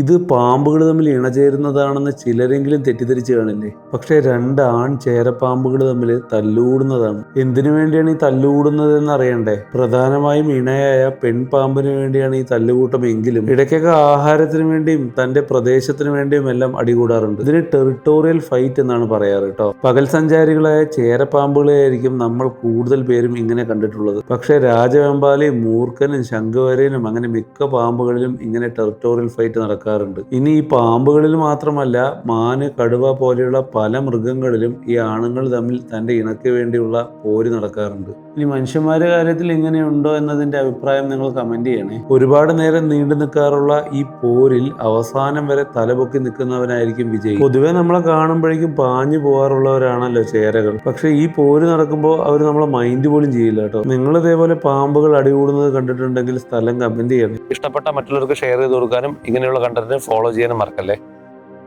ഇത് പാമ്പുകൾ തമ്മിൽ ഇണചേരുന്നതാണെന്ന് ചിലരെങ്കിലും തെറ്റിദ്ധരിച്ചു കാണില്ലേ? പക്ഷേ രണ്ട് ആൺ ചേരപ്പാമ്പുകൾ തമ്മിൽ തല്ലുകൂടുന്നതാണ്. എന്തിനു വേണ്ടിയാണ് ഈ തല്ലുകൂടുന്നതെന്ന് അറിയണ്ടേ? പ്രധാനമായും ഇണയായ പെൺപാമ്പിന് വേണ്ടിയാണ് ഈ തല്ലുകൂട്ടം എങ്കിലും ഇടയ്ക്കൊക്കെ ആഹാരത്തിന് വേണ്ടിയും തന്റെ പ്രദേശത്തിന് വേണ്ടിയും എല്ലാം അടികൂടാറുണ്ട്. ഇതിന് ടെറിട്ടോറിയൽ ഫൈറ്റ് എന്നാണ് പറയാറ് കേട്ടോ. പകൽ സഞ്ചാരികളായ ചേരപ്പാമ്പുകളെയായിരിക്കും നമ്മൾ കൂടുതൽ പേരും ഇങ്ങനെ കണ്ടിട്ടുള്ളത്. പക്ഷേ രാജവെമ്പാലയും മൂർഖനും ശംഖുവരയനും അങ്ങനെ മിക്ക പാമ്പുകളിലും ഇങ്ങനെ ടെറിട്ടോറിയൽ ഫൈറ്റ് നടക്കാറുണ്ട്. ഇനി ഈ പാമ്പുകളിൽ മാത്രമല്ല, മാന്, കടുവ പോലെയുള്ള പല മൃഗങ്ങളിലും ഈ ആണുങ്ങൾ തമ്മിൽ തന്റെ ഇണയ്ക്ക് വേണ്ടിയുള്ള പോര് നടക്കാറുണ്ട്. ഇനി മനുഷ്യന്മാരുടെ കാര്യത്തിൽ ഇങ്ങനെയുണ്ടോ എന്നതിന്റെ അഭിപ്രായം നിങ്ങൾ കമന്റ് ചെയ്യണേ. ഒരുപാട് നേരം നീണ്ടു നിൽക്കാറുള്ള ഈ പോരിൽ അവസാനം വരെ തലപൊക്കി നിൽക്കുന്നവനായിരിക്കും വിജയി. പൊതുവെ നമ്മളെ കാണുമ്പോഴേക്കും പാഞ്ഞു പോകാറുള്ളവരാണല്ലോ ചേരകൾ. പക്ഷെ ഈ പോര് നടക്കുമ്പോൾ അവർ നമ്മളെ മൈൻഡ് പോലും ചെയ്യില്ല കേട്ടോ. നിങ്ങൾ ഇതേപോലെ പാമ്പുകൾ അടികൂടുന്നത് കണ്ടിട്ടുണ്ടെങ്കിൽ സ്ഥലം കമന്റ് ചെയ്യണം. ഇഷ്ടപ്പെട്ട മറ്റുള്ളവർക്ക് ഷെയർ ചെയ്ത് കൊടുക്കാനും ഇങ്ങനെയുള്ള കണ്ടന്റ് ഫോളോ ചെയ്യാനും മറക്കല്ലേ.